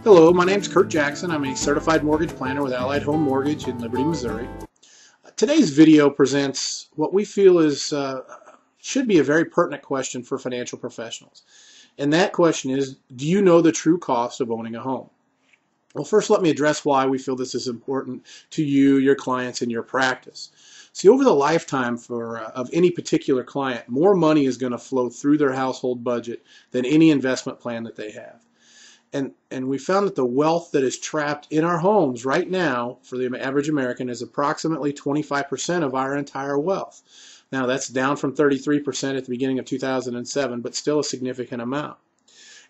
Hello, my name is Kurt Jackson. I'm a certified mortgage planner with Allied Home Mortgage in Liberty, Missouri. Today's video presents what we feel is should be a very pertinent question for financial professionals. And that question is, do you know the true cost of owning a home? Well, first let me address why we feel this is important to you, your clients, and your practice. See, over the lifetime of any particular client, more money is going to flow through their household budget than any investment plan that they have. And we found that the wealth that is trapped in our homes right now for the average American is approximately 25% of our entire wealth. Now that's down from 33% at the beginning of 2007, but still a significant amount.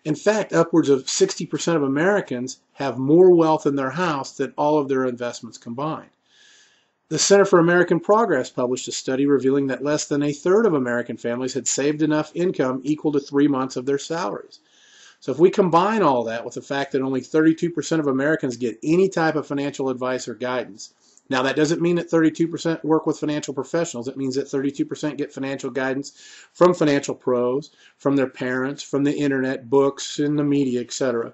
In fact, upwards of 60% of Americans have more wealth in their house than all of their investments combined. The Center for American Progress published a study revealing that less than a third of American families had saved enough income equal to 3 months of their salaries. So if we combine all that with the fact that only 32% of Americans get any type of financial advice or guidance, now that doesn't mean that 32% work with financial professionals. It means that 32% get financial guidance from financial pros, from their parents, from the internet, books, and the media, etc.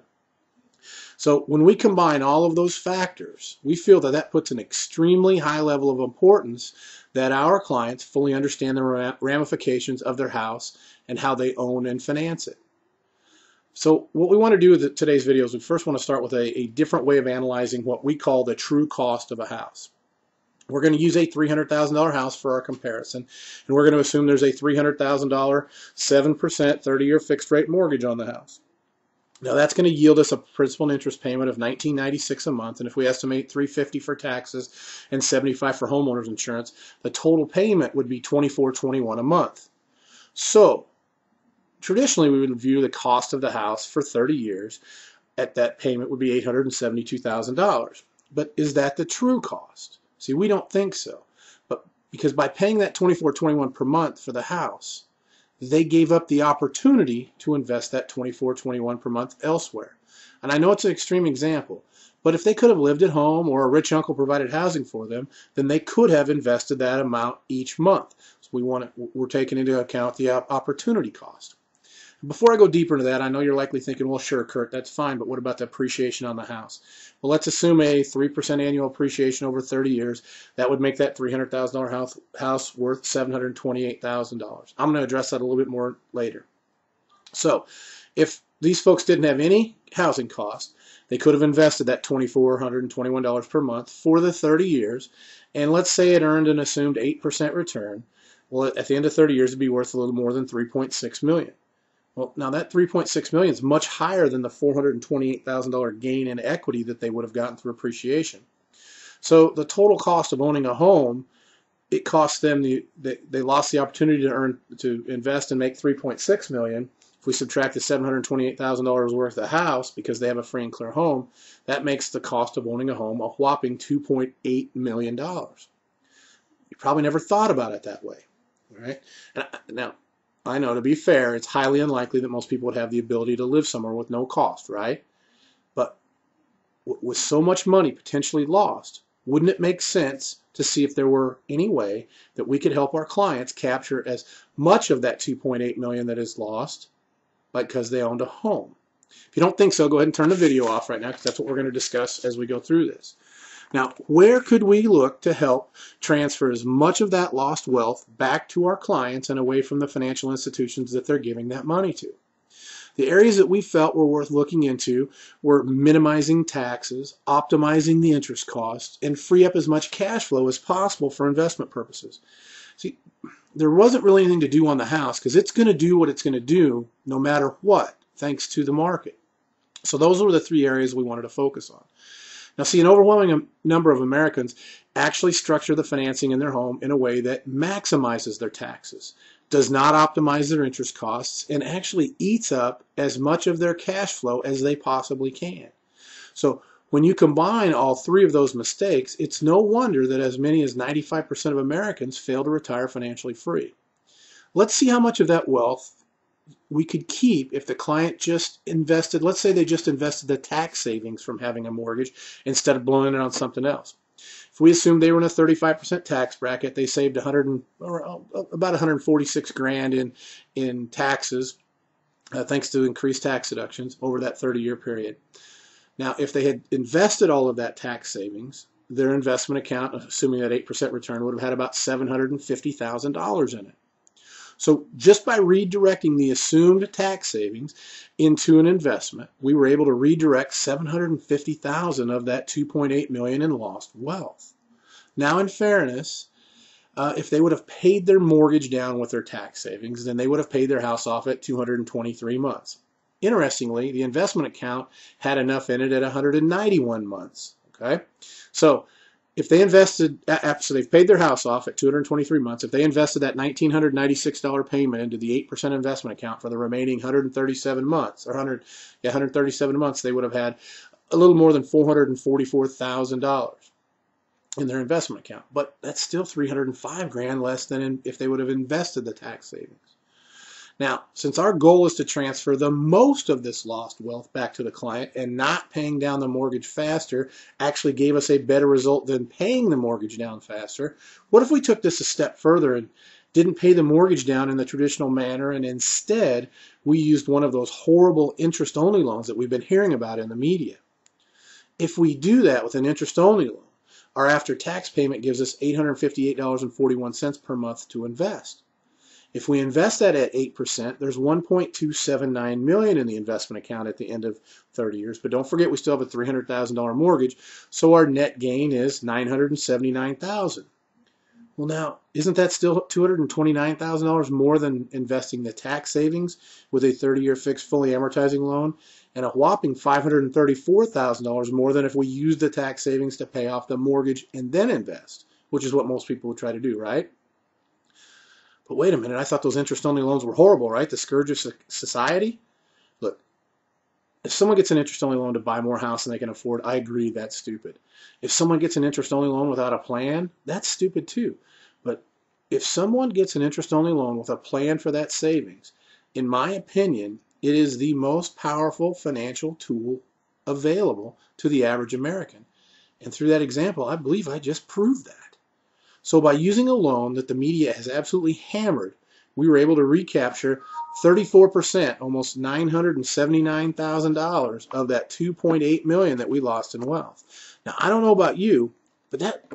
So when we combine all of those factors, we feel that that puts an extremely high level of importance that our clients fully understand the ramifications of their house and how they own and finance it. So what we want to do with today's video is we first want to start with a different way of analyzing what we call the true cost of a house. We're going to use a $300,000 house for our comparison, and we're going to assume there's a $300,000 7% 30-year fixed rate mortgage on the house. Now that's going to yield us a principal and interest payment of $19.96 a month, and if we estimate $350 for taxes and $75 for homeowners insurance, the total payment would be $24.21 a month. So traditionally, we would view the cost of the house for 30 years at that payment would be $872,000. But is that the true cost? See, we don't think so. But because by paying that $24.21 per month for the house, they gave up the opportunity to invest that $24.21 per month elsewhere. And I know it's an extreme example, but if they could have lived at home or a rich uncle provided housing for them, then they could have invested that amount each month. So we're taking into account the opportunity cost. Before I go deeper into that, I know you're likely thinking, well, sure, Kurt, that's fine, but what about the appreciation on the house? Well, let's assume a 3% annual appreciation over 30 years. That would make that $300,000 house worth $728,000. I'm going to address that a little bit more later. So if these folks didn't have any housing costs, they could have invested that $2,421 per month for the 30 years, and let's say it earned an assumed 8% return. Well, at the end of 30 years, it'd be worth a little more than $3.6 million. Well, now that $3.6 million is much higher than the $428,000 gain in equity that they would have gotten through appreciation. So the total cost of owning a home, it cost them they lost the opportunity to invest and make $3.6 million. If we subtract the $728,000 worth of the house because they have a free and clear home, that makes the cost of owning a home a whopping $2.8 million. You probably never thought about it that way, right? Now, I know, to be fair, it's highly unlikely that most people would have the ability to live somewhere with no cost, right? But with so much money potentially lost, wouldn't it make sense to see if there were any way that we could help our clients capture as much of that $2.8 million that is lost because they owned a home? If you don't think so, go ahead and turn the video off right now, because that's what we're going to discuss as we go through this. Now, where could we look to help transfer as much of that lost wealth back to our clients and away from the financial institutions that they're giving that money to? The areas that we felt were worth looking into were minimizing taxes, optimizing the interest costs, and free up as much cash flow as possible for investment purposes. See, there wasn't really anything to do on the house because it's going to do what it's going to do no matter what, thanks to the market. So those were the three areas we wanted to focus on. Now, see, an overwhelming number of Americans actually structure the financing in their home in a way that maximizes their taxes, does not optimize their interest costs, and actually eats up as much of their cash flow as they possibly can. So when you combine all three of those mistakes, it's no wonder that as many as 95% of Americans fail to retire financially free. Let's see how much of that wealth we could keep if the client just invested, let's say they just invested the tax savings from having a mortgage instead of blowing it on something else. If we assume they were in a 35% tax bracket, they saved about $146,000 in taxes, thanks to increased tax deductions over that 30-year period. Now, if they had invested all of that tax savings, their investment account, assuming that 8% return, would have had about $750,000 in it. So just by redirecting the assumed tax savings into an investment, we were able to redirect $750,000 of that $2.8 million in lost wealth. Now, in fairness, if they would have paid their mortgage down with their tax savings, then they would have paid their house off at 223 months. Interestingly, the investment account had enough in it at 191 months. Okay, so if they invested, so they've paid their house off at 223 months. If they invested that $1,996 payment into the 8% investment account for the remaining 137 months, or 137 months, they would have had a little more than $444,000 in their investment account. But that's still $305,000 less than if they would have invested the tax savings. Now, since our goal is to transfer the most of this lost wealth back to the client, and not paying down the mortgage faster actually gave us a better result than paying the mortgage down faster, what if we took this a step further and didn't pay the mortgage down in the traditional manner, and instead we used one of those horrible interest-only loans that we've been hearing about in the media? If we do that with an interest-only loan, our after-tax payment gives us $858.41 per month to invest. If we invest that at 8%, there's $1.279 million in the investment account at the end of 30 years. But don't forget, we still have a $300,000 mortgage, so our net gain is $979,000. Well, now, isn't that still $229,000 more than investing the tax savings with a 30-year fixed fully amortizing loan, and a whopping $534,000 more than if we used the tax savings to pay off the mortgage and then invest, which is what most people would try to do, right? But wait a minute, I thought those interest-only loans were horrible, right? The scourge of society? Look, if someone gets an interest-only loan to buy more house than they can afford, I agree, that's stupid. If someone gets an interest-only loan without a plan, that's stupid too. But if someone gets an interest-only loan with a plan for that savings, in my opinion, it is the most powerful financial tool available to the average American. And through that example, I believe I just proved that. So by using a loan that the media has absolutely hammered, we were able to recapture 34%, almost $979,000 of that $2.8 million that we lost in wealth. Now, I don't know about you, but that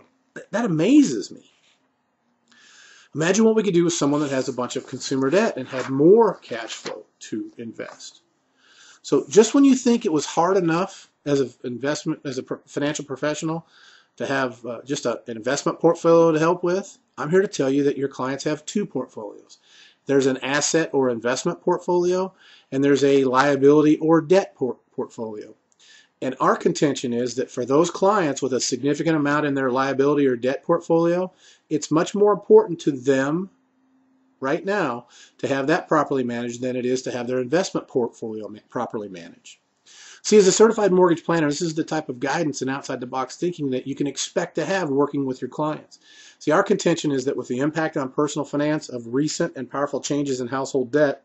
amazes me. Imagine what we could do with someone that has a bunch of consumer debt and had more cash flow to invest. So just when you think it was hard enough as a financial professional to have just an investment portfolio to help with, I'm here to tell you that your clients have two portfolios. There's an asset or investment portfolio, and there's a liability or debt portfolio. And our contention is that for those clients with a significant amount in their liability or debt portfolio, it's much more important to them right now to have that properly managed than it is to have their investment portfolio properly managed. See, as a certified mortgage planner, this is the type of guidance and outside-the-box thinking that you can expect to have working with your clients. See, our contention is that with the impact on personal finance of recent and powerful changes in household debt,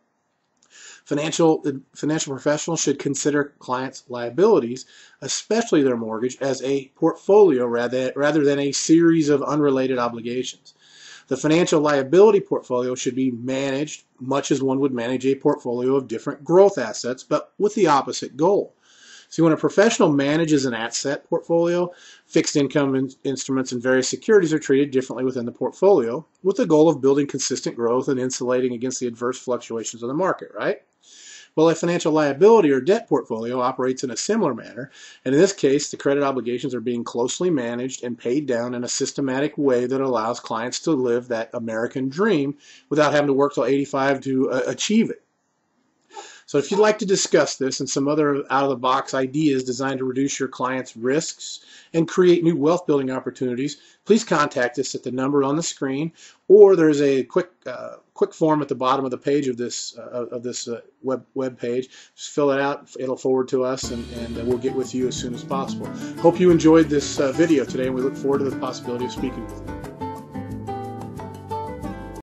financial professionals should consider clients' liabilities, especially their mortgage, as a portfolio rather than a series of unrelated obligations. The financial liability portfolio should be managed much as one would manage a portfolio of different growth assets, but with the opposite goal. See, when a professional manages an asset portfolio, fixed income instruments and various securities are treated differently within the portfolio, with the goal of building consistent growth and insulating against the adverse fluctuations of the market, right? Well, a financial liability or debt portfolio operates in a similar manner, and in this case, the credit obligations are being closely managed and paid down in a systematic way that allows clients to live that American dream without having to work till 85 to achieve it. So if you'd like to discuss this and some other out-of-the-box ideas designed to reduce your clients' risks and create new wealth-building opportunities, please contact us at the number on the screen, or there's a quick form at the bottom of the page of this web page. Just fill it out. It'll forward to us, and we'll get with you as soon as possible. Hope you enjoyed this video today, and we look forward to the possibility of speaking with you.